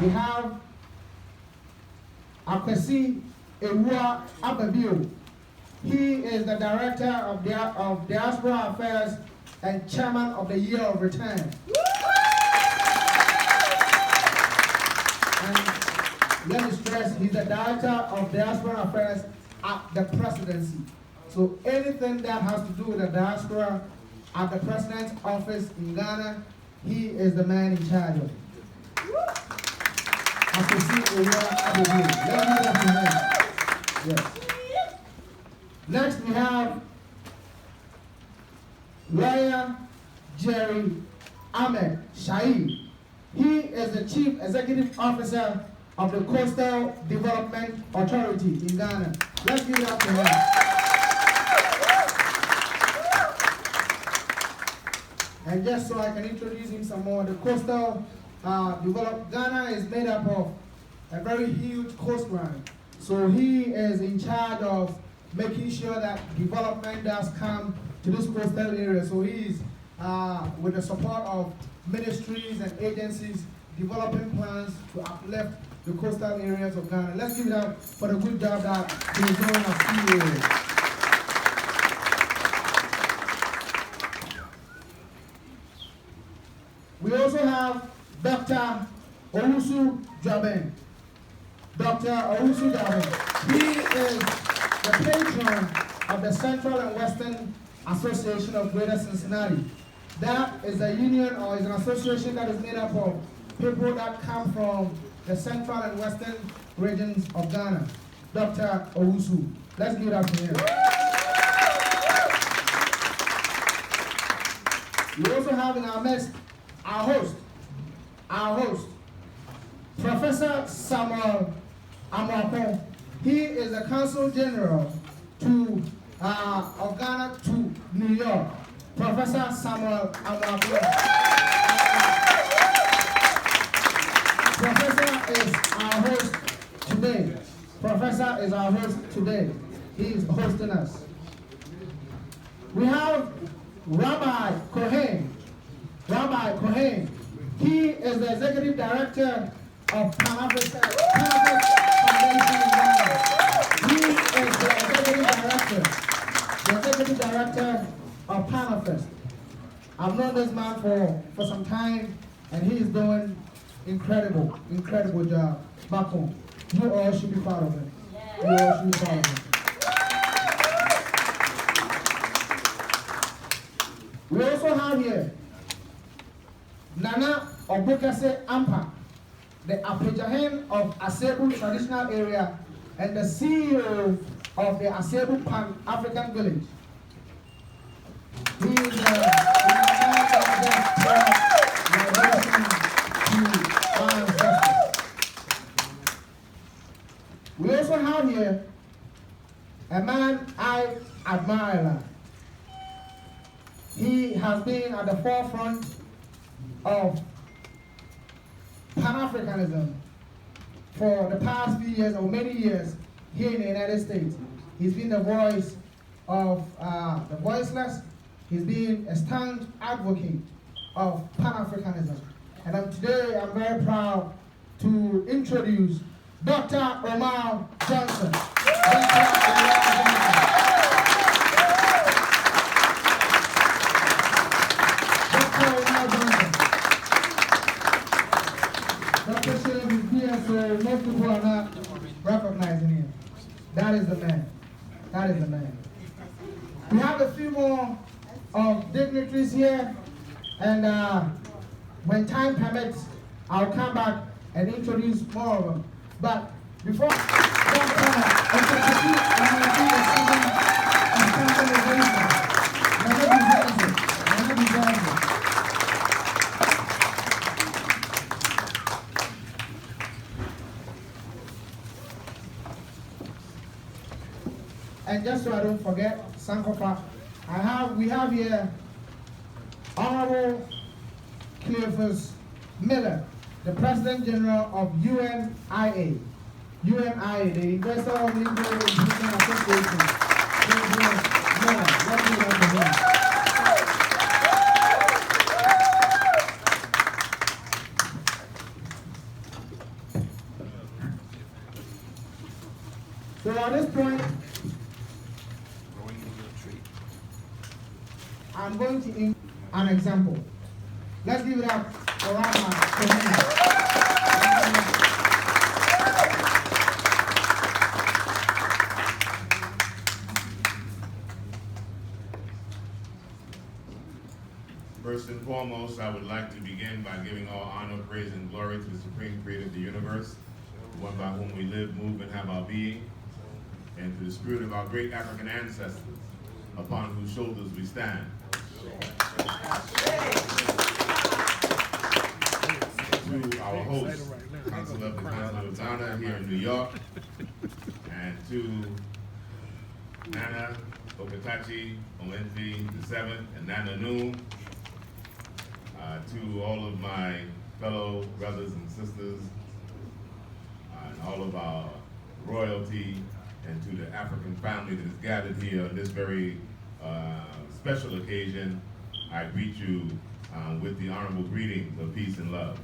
we have Akwesi Ewua Ababio. He is the Director of Diaspora Affairs and Chairman of the Year of Return. And let me stress, he's the Director of Diaspora Affairs at the Presidency. So anything that has to do with the diaspora at the President's office in Ghana, he is the man in charge of it. Yes. Next we have Lawyer Jerry Ahmed Shaib. He is the Chief Executive Officer of the Coastal Development Authority in Ghana. Let's give it up to him. And just so I can introduce him some more, the Coastal Ghana is made up of a very huge coastline. So he is in charge of making sure that development does come to this coastal area. So he is, with the support of ministries and agencies, developing plans to uplift the coastal areas of Ghana. Let's give it up for the good job that he is doing as CEO. We also have Dr. Owusu Jaben. Dr. Owusu Jaben. He is the patron of the Central and Western Association of Greater Cincinnati. That is a union or is an association that is made up of people that come from the Central and Western regions of Ghana. Dr. Owusu. Let's give it up to him. We also have in our midst our host, Professor Samuel Amwako. He is the Consul General of Ghana to New York. Professor Samuel Amwako. Professor is our host today. Professor is our host today. He is hosting us. We have Rabbi Cohen. Rabbi Cohen, he is the Executive Director of Pan-African Foundation in Ghana. He is the Executive Director of Pan-African. I've known this man for some time, and he is doing incredible job back home. You all should be proud of him. You all should be proud of him. We also have here Nana Obukase Ampa, the Apejahen of Asebu Traditional Area and the CEO of the Asebu Pan-African Village. He is We also have here a man I admire. He has been at the forefront of Pan-Africanism for the past few years or many years here in the United States. He's been the voice of the voiceless. He's been a staunch advocate of Pan-Africanism. And today I'm very proud to introduce Dr. Omar Johnson. So most people are not recognizing him. That is the man. That is the man. We have a few more of dignitaries here, and when time permits, I'll come back and introduce more of them. But before and just so I don't forget, Sankofa, we have here Honorable Cleophas Miller, the President General of UNIA, the Investor of Negro Improvement Association. So at this point, I'm going to give an example. Let's give it up for Rama. First and foremost, I would like to begin by giving all honor, praise, and glory to the Supreme Creator of the universe, the one by whom we live, move, and have our being, and to the spirit of our great African ancestors, upon whose shoulders we stand. To our host, Consulate of the Consulate of Ghana here in New York, and to Nana Okatachi, Omenfi the 7th, and Nana Noon, to all of my fellow brothers and sisters, and all of our royalty, and to the African family that is gathered here on this very special occasion, I greet you with the honorable greetings of peace and love.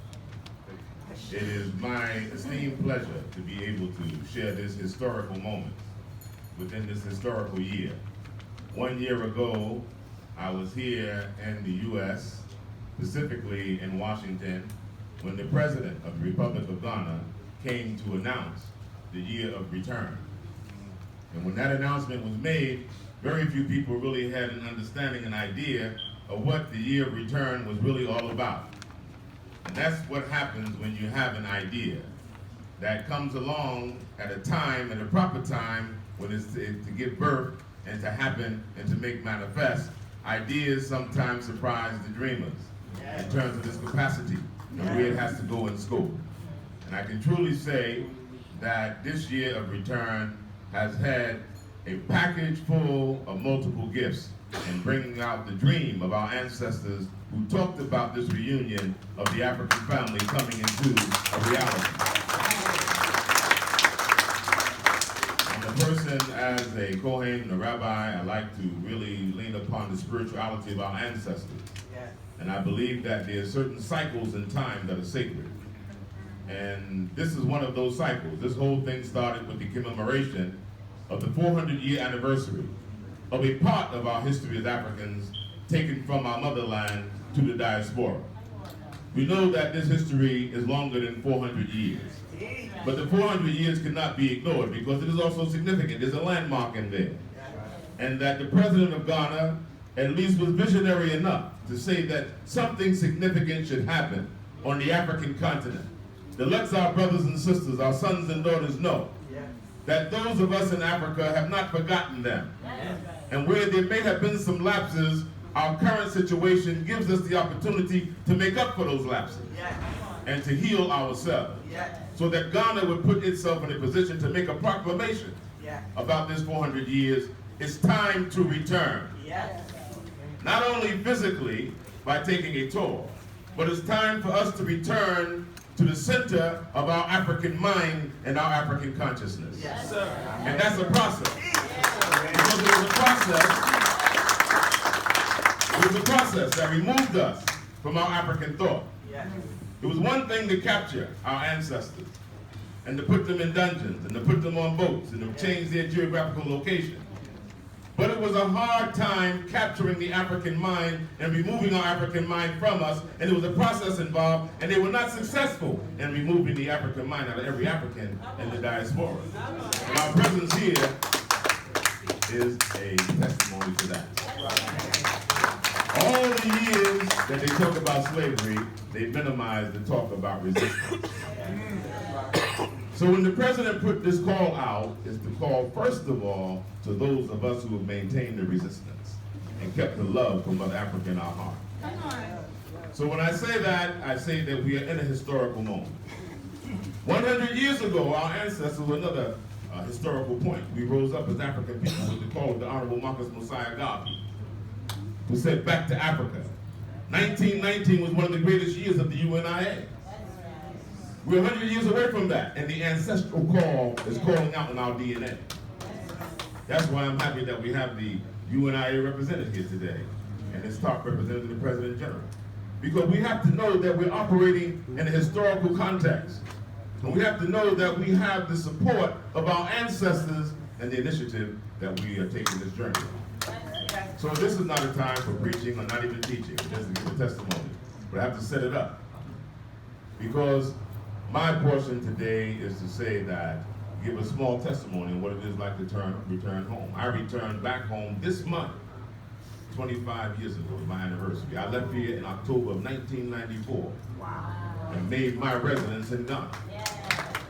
It is my esteemed pleasure to be able to share this historical moment within this historical year. 1 year ago, I was here in the U.S., specifically in Washington, when the President of the Republic of Ghana came to announce the year of return. And when that announcement was made, very few people really had an understanding, an idea of what the year of return was really all about. And that's what happens when you have an idea that comes along at a time, at a proper time, when it's to give birth and to happen and to make manifest. Ideas sometimes surprise the dreamers in terms of its capacity and where it has to go in scope. And I can truly say that this year of return has had a package full of multiple gifts in bringing out the dream of our ancestors who talked about this reunion of the African family coming into a reality. And a person as a Kohen and a rabbi, I like to really lean upon the spirituality of our ancestors. And I believe that there are certain cycles in time that are sacred. And this is one of those cycles. This whole thing started with the commemoration of the 400-year anniversary of a part of our history as Africans taken from our motherland to the diaspora. We know that this history is longer than 400 years. But the 400 years cannot be ignored because it is also significant. There's a landmark in there. And that the President of Ghana at least was visionary enough to say that something significant should happen on the African continent. To let our brothers and sisters, our sons and daughters know that those of us in Africa have not forgotten them. And where there may have been some lapses, our current situation gives us the opportunity to make up for those lapses and to heal ourselves. So that Ghana would put itself in a position to make a proclamation about this 400 years. It's time to return. Not only physically by taking a tour, but it's time for us to return to the center of our African mind and our African consciousness. And that's a process. Because it was a process that removed us from our African thought. It was one thing to capture our ancestors and to put them in dungeons and to put them on boats and to change their geographical location. But it was a hard time capturing the African mind and removing our African mind from us, and there was a process involved, and they were not successful in removing the African mind out of every African in the diaspora. And our presence here is a testimony to that. All the years that they talk about slavery, they minimize the talk about resistance. So when the president put this call out, it's the call, first of all, to those of us who have maintained the resistance and kept the love for Mother Africa in our heart. So when I say that we are in a historical moment. 100 years ago, our ancestors were another historical point. We rose up as African people with the call of the Honorable Marcus Mosiah Garvey, who said, "Back to Africa." 1919 was one of the greatest years of the UNIA. We're 100 years away from that, and the ancestral call is calling out in our DNA. That's why I'm happy that we have the UNIA represented here today, and its top representative, the President General. Because we have to know that we're operating in a historical context. And we have to know that we have the support of our ancestors and the initiative that we are taking this journey. So this is not a time for preaching or not even teaching, just to give a testimony. But I have to set it up. Because my portion today is to say that, give a small testimony on what it is like to return home. I returned back home this month, 25 years ago, my anniversary. I left here in October of 1994. Wow. And made my residence in Ghana. Yeah.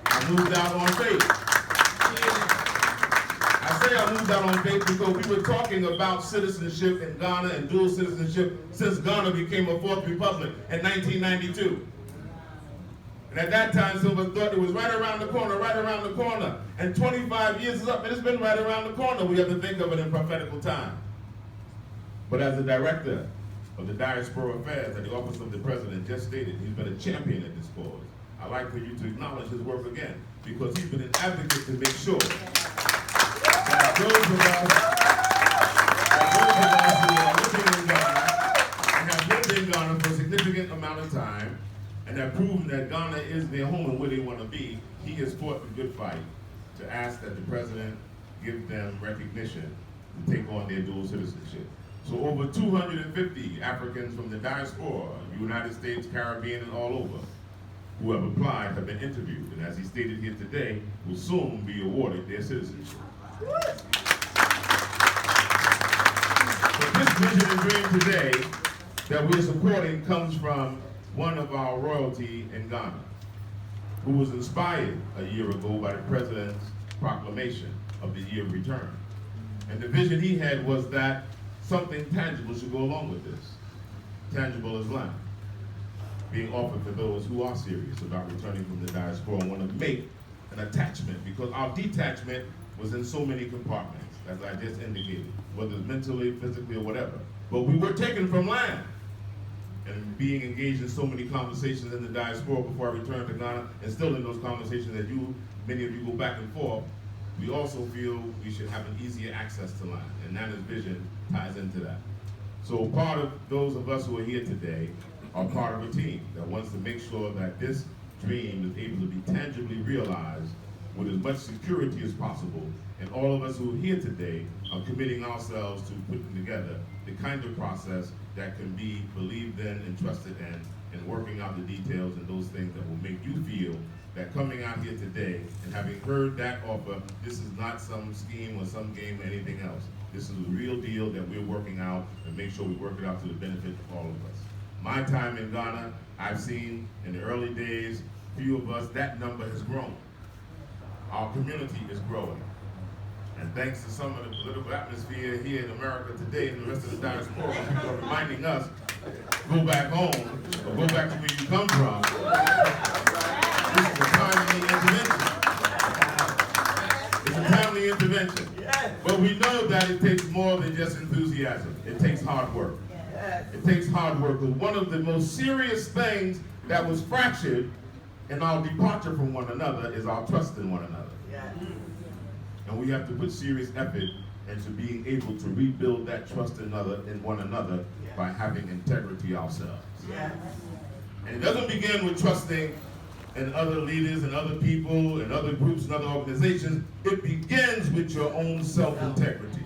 I moved out on faith. I say I moved out on faith because we were talking about citizenship in Ghana and dual citizenship since Ghana became a fourth republic in 1992. And at that time, some of us thought it was right around the corner, right around the corner. And 25 years is up, and it's been right around the corner. We have to think of it in prophetical time. But as the director of the Diaspora Affairs at the Office of the President just stated, he's been a champion at this cause. I'd like for you to acknowledge his work again, because he's been an advocate to make sure that those of us who are living in Ghana and have lived in Ghana for a significant amount of time and have proven that Ghana is their home and where they want to be, he has fought the good fight to ask that the President give them recognition to take on their dual citizenship. So over 250 Africans from the diaspora, United States, Caribbean, and all over, who have applied have been interviewed, and as he stated here today, will soon be awarded their citizenship. But this vision and dream today that we're supporting comes from one of our royalty in Ghana, who was inspired a year ago by the President's proclamation of the year of return. And the vision he had was that something tangible should go along with this. Tangible as land, being offered for those who are serious about returning from the diaspora and want to make an attachment, because our detachment was in so many compartments, as I just indicated, whether it's mentally, physically, or whatever. But we were taken from land. And being engaged in so many conversations in the diaspora before I returned to Ghana, and still in those conversations that many of you go back and forth, we also feel we should have an easier access to land, and Nana's vision ties into that. So part of those of us who are here today are part of a team that wants to make sure that this dream is able to be tangibly realized with as much security as possible. And all of us who are here today are committing ourselves to putting together the kind of process that can be believed in and trusted in, and working out the details and those things that will make you feel that coming out here today and having heard that offer, this is not some scheme or some game or anything else. This is a real deal that we're working out, and make sure we work it out to the benefit of all of us. My time in Ghana, I've seen in the early days, few of us, that number has grown. Our community is growing. And thanks to some of the political atmosphere here in America today and the rest of the diaspora, people are reminding us, go back home, or go back to where you come from. This is a timely intervention. It's a timely intervention. But we know that it takes more than just enthusiasm. It takes hard work. It takes hard work. Because one of the most serious things that was fractured in our departure from one another is our trust in one another. And we have to put serious effort into being able to rebuild that trust in one another by having integrity ourselves. And it doesn't begin with trusting in other leaders and other people and other groups and other organizations. It begins with your own self-integrity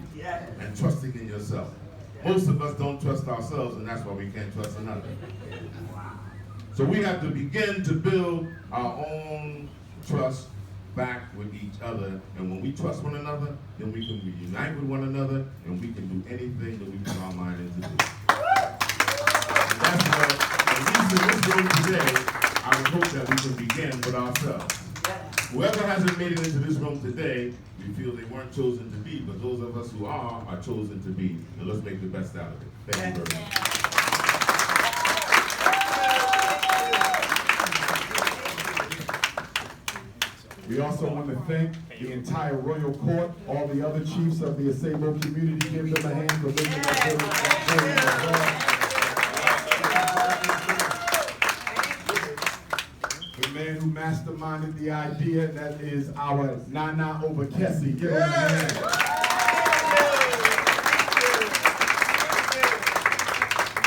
and trusting in yourself. Most of us don't trust ourselves, and that's why we can't trust another. So we have to begin to build our own trust back with each other, and when we trust one another, then we can reunite with one another, and we can do anything that we put our mind into do. And that's what, at least in this room today, I would hope that we can begin with ourselves. Whoever hasn't made it into this room today, we feel they weren't chosen to be, but those of us who are chosen to be, and let's make the best out of it. Thank you very much. We also want to thank the entire royal court, all the other chiefs of the Asebu community. Give them a hand for making the man who masterminded the idea, that is our Nana Obakesi. Give him a hand.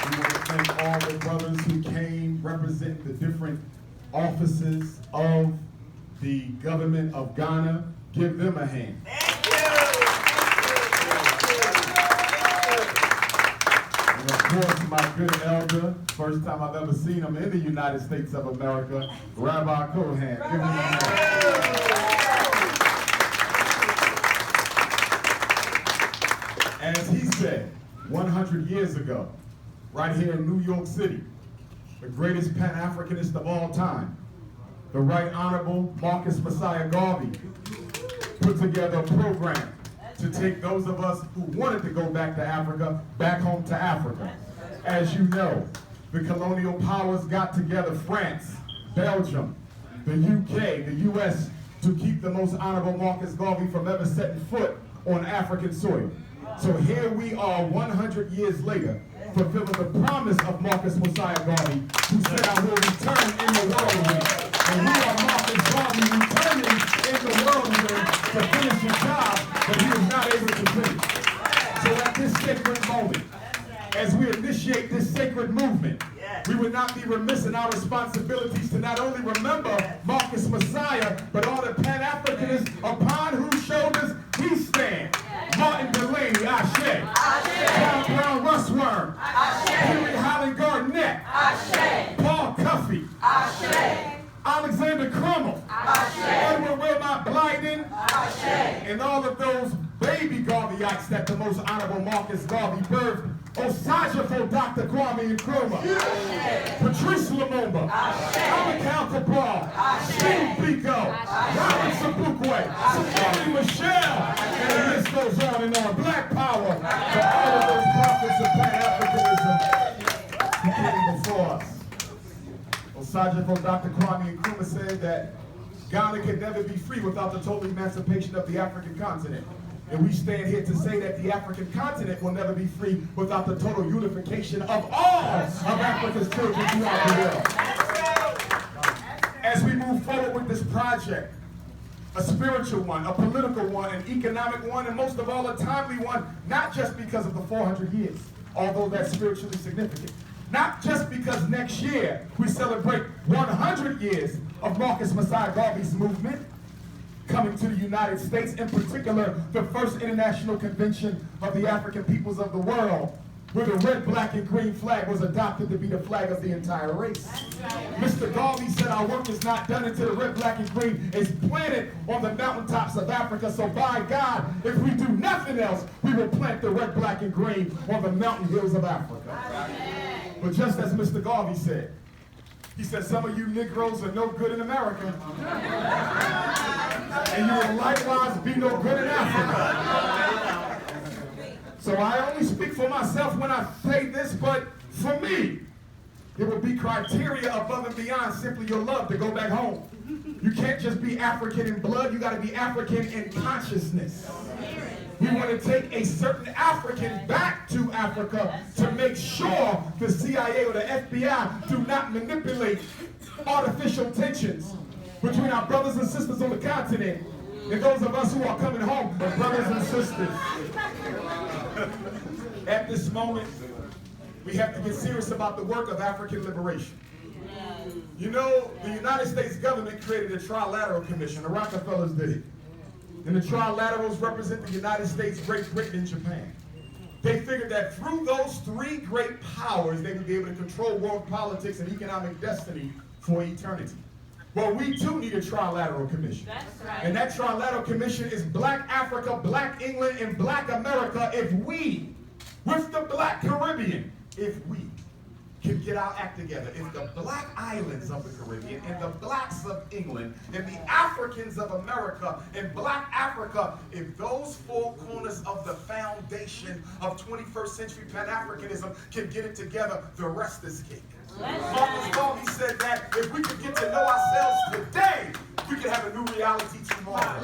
We want to thank all the brothers who came representing the different offices of the government of Ghana. Give them a hand. Thank you. And of course, my good elder, first time I've ever seen him in the United States of America, Rabbi Cohen. Give him a hand. As he said 100 years ago, right here in New York City, the greatest Pan-Africanist of all time, the Right Honorable Marcus Messiah Garvey, put together a program to take those of us who wanted to go back to Africa, back home to Africa. As you know, the colonial powers got together, France, Belgium, the UK, the US, to keep the most honorable Marcus Garvey from ever setting foot on African soil. So here we are 100 years later, fulfilling the promise of Marcus Messiah Garvey, who said, I will return in the whirlwind. And we are Marcus Garvey returning in the whirlwind to finish the job that he was not able to finish. So at this sacred moment, as we initiate this sacred movement, we would not be remiss in our responsibilities to not only remember Marcus Messiah, but all the Pan-Africanists upon whose shoulders we stand. Martin Delaney, Ashe. Paul Brown Russworm. Henry Highland Garnett. Paul Cuffey. Alexander Crummell. Edward Wilmot Blyden. And all of those baby Garveyites that the most honorable Marcus Garvey birthed. Osajafo Dr. Kwame Nkrumah, Patrice Lumumba, Amakal Cabral, Steve Biko, Robert Sobukwe, Safari Michelle, and the list goes on and on. Black Power for all of those prophets of Pan-Africanism who came before us. Osajafo Dr. Kwame Nkrumah said that Ghana could never be free without the total emancipation of the African continent. And we stand here to say that the African continent will never be free without the total unification of all of Africa's children throughout the world. As we move forward with this project, a spiritual one, a political one, an economic one, and most of all a timely one, not just because of the 400 years, although that's spiritually significant. Not just because next year we celebrate 100 years of Marcus Messiah Garvey's movement, coming to the United States, in particular, the first international convention of the African peoples of the world, where the red, black, and green flag was adopted to be the flag of the entire race. Mr. Garvey said our work is not done until the red, black, and green is planted on the mountaintops of Africa. So by God, if we do nothing else, we will plant the red, black, and green on the mountain hills of Africa. But just as Mr. Garvey said, he said, some of you Negroes are no good in America. And you will likewise be no good in Africa. So I only speak for myself when I say this, but for me, it would be criteria above and beyond simply your love to go back home. You can't just be African in blood, you gotta be African in consciousness. We want to take a certain African back to Africa to make sure the CIA or the FBI do not manipulate artificial tensions between our brothers and sisters on the continent and those of us who are coming home, but brothers and sisters. At this moment, we have to get serious about the work of African liberation. You know, the United States government created a trilateral commission. The Rockefellers did it. And the trilaterals represent the United States, Great Britain, and Japan. They figured that through those three great powers, they would be able to control world politics and economic destiny for eternity. Well, we too need a trilateral commission. That's right. And that trilateral commission is Black Africa, Black England, and Black America if we, with the Black Caribbean, if we can get our act together. If the Black islands of the Caribbean and the Blacks of England and the Africans of America and Black Africa, if those four corners of the foundation of 21st century Pan-Africanism can get it together, the rest is cake. Marcus Garvey said that if we could get to know ourselves today, we could have a new reality tomorrow.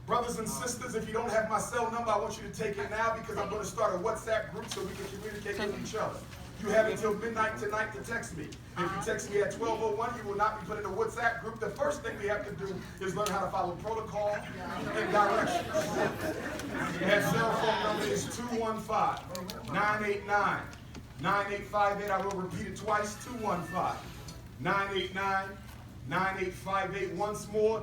Brothers and sisters, if you don't have my cell number, I want you to take it now because I'm going to start a WhatsApp group so we can communicate with each other. You have until midnight tonight to text me. If you text me at 12:01, you will not be put in a WhatsApp group. The first thing we have to do is learn how to follow protocol and directions. That cell phone number is 215-989-9858. I will repeat it twice, 215-989-9858. 9858. Once more,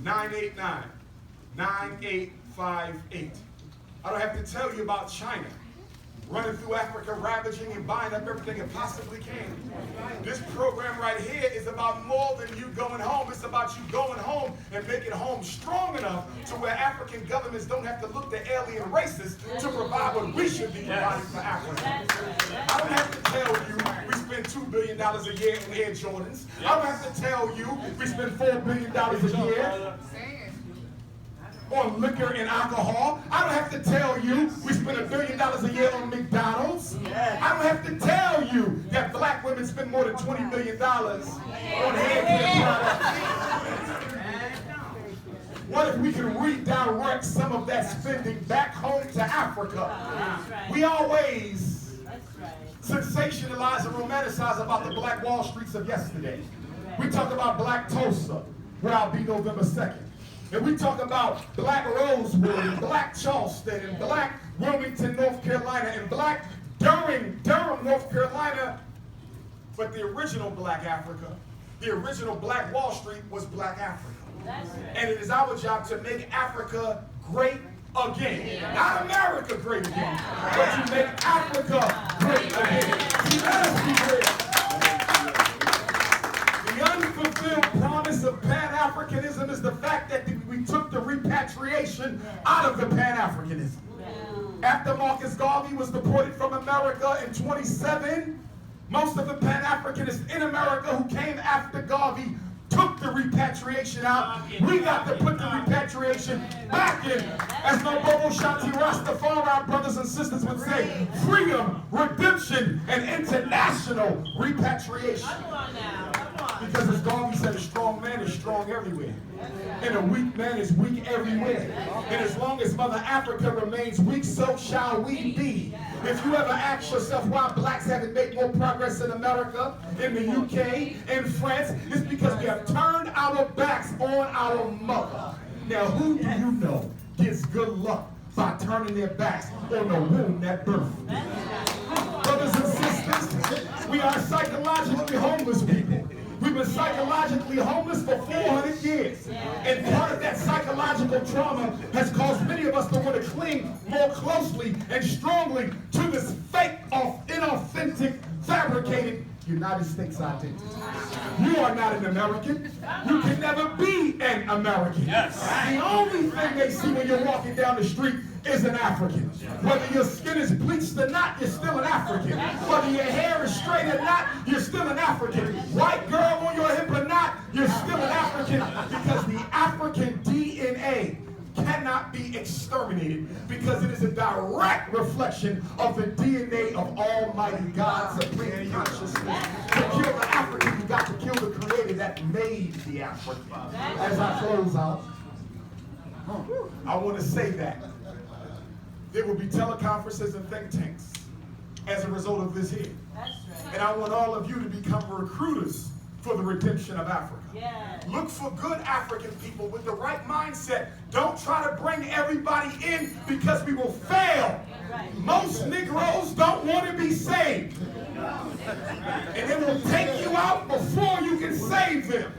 215-989-9858. I don't have to tell you about China running through Africa, ravaging and buying up everything it possibly can. This program right here is about more than you going home. It's about you going home and making home strong enough to where African governments don't have to look to alien races to provide what we should be providing for Africa. I don't have to tell you we spend $2 billion a year in Air Jordans. I don't have to tell you we spend $4 billion a year on liquor and alcohol. I don't have to tell you we spend $1 billion a year on McDonald's. I don't have to tell you that black women spend more than $20 million on hair care products. What if we can redirect some of that spending back home to Africa? We always sensationalize and romanticize about the Black Wall Streets of yesterday. We talk about Black Tulsa, where I'll be November 2nd. And we talk about Black Rosewood and Black Charleston and Black Wilmington, North Carolina, and Black Durham, North Carolina. But the original Black Africa, the original Black Wall Street was Black Africa. And it is our job to make Africa great again. Not America great again, but to make Africa great again. See, let us be great. The unfulfilled promise of Pan-Africanism is the fact that we took the repatriation out of the Pan-Africanism. After Marcus Garvey was deported from America in 27, most of the Pan-Africanists in America who came after Garvey took the repatriation out. We got to put the repatriation back in. As Nobobo Shanti Rastafari brothers and sisters would say, freedom, redemption, and international repatriation. Because as Garvey said, a strong man is strong everywhere. And a weak man is weak everywhere. And as long as Mother Africa remains weak, so shall we be. If you ever ask yourself why blacks haven't made more progress in America, in the UK, in France, it's because we have turned our backs on our mother. Now, who do you know gets good luck by turning their backs on the womb that birthed them? Brothers and sisters, we are psychologically homeless people. We've been psychologically homeless for 400 years. And part of that psychological trauma has caused many of us to want to cling more closely and strongly to this fake, inauthentic, fabricated United States identity. You are not an American. You can never be an American. The only thing they see when you're walking down the street is an African. Whether your skin is bleached or not, you're still an African. Whether your hair is straight or not, you're still an African. White girl on your hip or not, you're still an African. Because the African DNA cannot be exterminated, because it is a direct reflection of the DNA of Almighty God's supreme consciousness. To kill the African, you got to kill the creator that made the African. As I close out, I want to say that there will be teleconferences and think tanks as a result of this here. And I want all of you to become recruiters for the redemption of Africa. Look for good African people with the right mindset. Don't try to bring everybody in, because we will fail. Most Negroes don't want to be saved. And they will take you out before you can save them.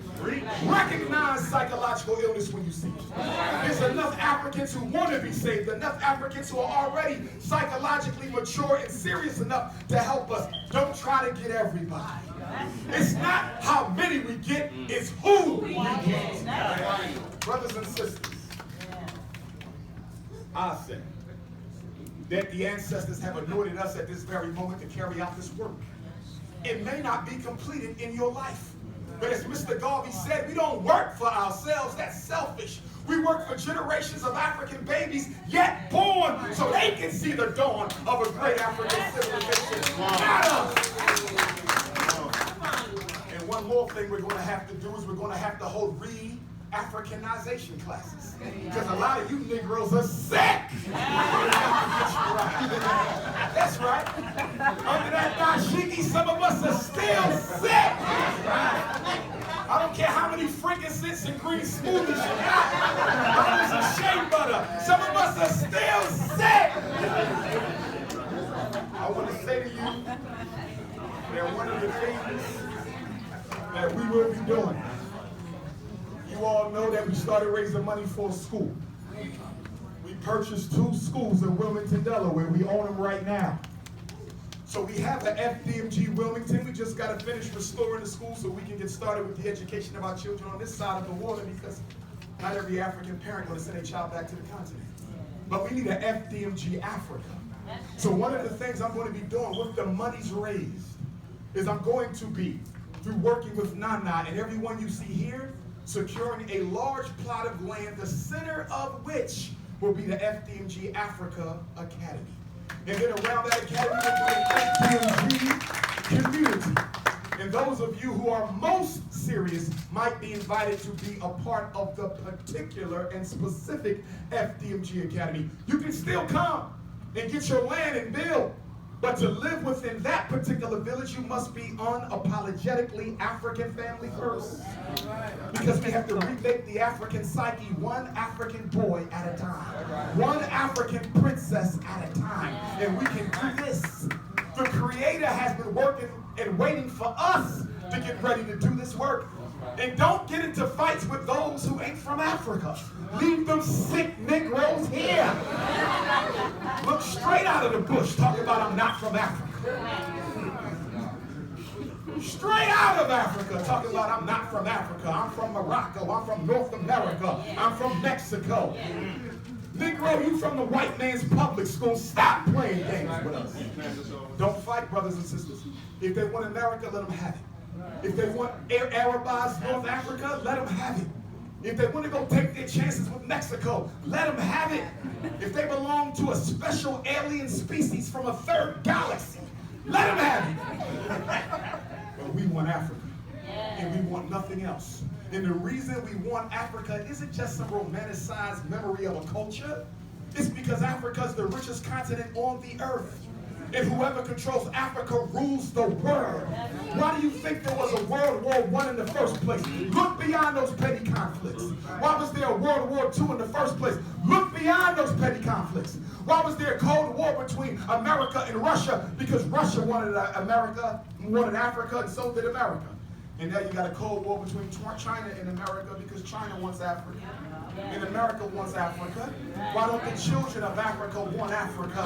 Recognize psychological illness when you see it. There's enough Africans who want to be saved, enough Africans who are already psychologically mature and serious enough to help us. Don't try to get everybody. It's not how many we get, it's who we get. Brothers and sisters, I say that the ancestors have anointed us at this very moment to carry out this work. It may not be completed in your life. But as Mr. Garvey said, we don't work for ourselves. That's selfish. We work for generations of African babies yet born so they can see the dawn of a great African civilization. Not us. And one more thing we're going to have to do is we're going to have to hold Africanization classes. Because a lot of you Negroes are sick. That's right. Under that dashiki, some of us are still sick. I don't care how many frankincense and green smoothies you got. Olives and shea butter. Some of us are still sick. I want to say to you that one of the things that we will be doing. You all know that we started raising money for a school. We purchased 2 schools in Wilmington, Delaware. We own them right now. So we have the FDMG Wilmington. We just got to finish restoring the school so we can get started with the education of our children on this side of the water, because not every African parent going to send a child back to the continent. But we need an FDMG Africa. So one of the things I'm going to be doing with the monies raised is I'm going to be, through working with Nana and everyone you see here, securing a large plot of land, the center of which will be the FDMG Africa Academy. And then around that academy will be an FDMG community. And those of you who are most serious might be invited to be a part of the particular and specific FDMG Academy. You can still come and get your land and build, but to live within that particular village, you must be unapologetically African family first. Because we have to remake the African psyche one African boy at a time, one African princess at a time. And we can do this. The Creator has been working and waiting for us to get ready to do this work. And don't get into fights with those who ain't from Africa. Leave them sick Negroes here. Look straight out of the bush, talking about I'm not from Africa. Straight out of Africa, talking about I'm not from Africa. I'm from Morocco. I'm from North America. I'm from Mexico. Negro, you from the white man's public school. Stop playing games with us. Don't fight, brothers and sisters. If they want America, let them have it. If they want Arabized North Africa, let them have it. If they want to go take their chances with Mexico, let them have it. If they belong to a special alien species from a third galaxy, let them have it. But we want Africa, and we want nothing else. And the reason we want Africa isn't just some romanticized memory of a culture. It's because Africa is the richest continent on the earth. And whoever controls Africa rules the world. Why do you think there was a World War I in the first place? Look beyond those petty conflicts. Why was there a World War II in the first place? Look beyond those petty conflicts. Why was there a Cold War between America and Russia? Because Russia wanted America, wanted Africa, and so did America. And now you got a Cold War between China and America because China wants Africa. And America wants Africa. Why don't the children of Africa want Africa?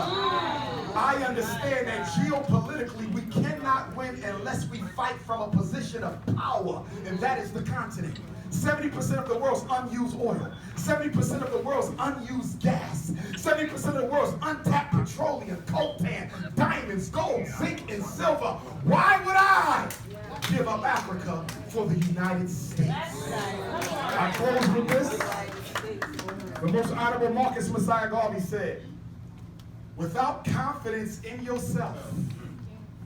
I understand that geopolitically we cannot win unless we fight from a position of power, and that is the continent. 70% of the world's unused oil, 70% of the world's unused gas, 70% of the world's untapped petroleum, coltan, diamonds, gold, zinc, and silver. Why would I give up Africa for the United States? I close with this. The most honorable Marcus Messiah Garvey said, without confidence in yourself,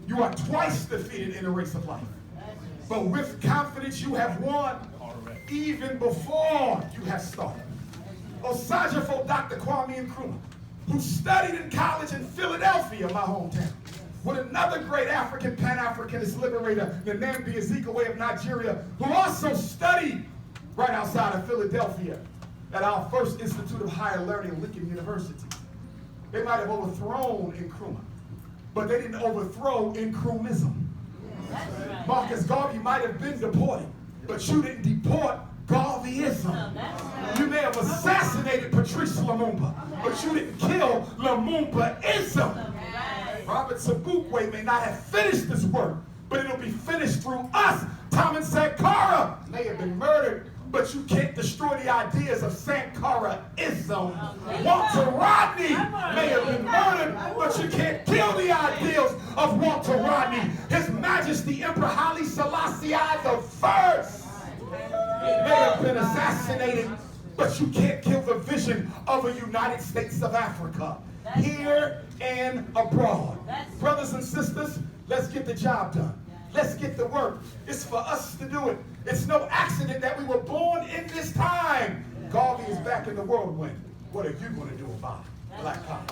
you are twice defeated in the race of life. But with confidence you have won even before you have started. Osajafo Dr. Kwame Nkrumah, who studied in college in Philadelphia, my hometown, with another great African Pan-Africanist liberator, the Nnamdi Azikiwe of Nigeria, who also studied right outside of Philadelphia at our first Institute of Higher Learning, Lincoln University. They might have overthrown Nkrumah, but they didn't overthrow Nkrumhism. Marcus Garvey might have been deported, but you didn't deport Garveyism. You may have assassinated Patrice Lumumba, but you didn't kill Lumumbaism. Robert Sobukwe may not have finished this work, but it'll be finished through us. Thomas Sankara may have been murdered, but you can't destroy the ideas of Sankara-ism. Walter Rodney may have been murdered, but you can't kill the ideals of Walter Rodney. His Majesty Emperor Haile Selassie I may have been assassinated, but you can't kill the vision of a United States of Africa, here and abroad. Brothers and sisters, let's get the job done. Let's get to work. It's for us to do it. It's no accident that we were born in this time. Garvey is back in the whirlwind. What are you going to do about it? Black Power.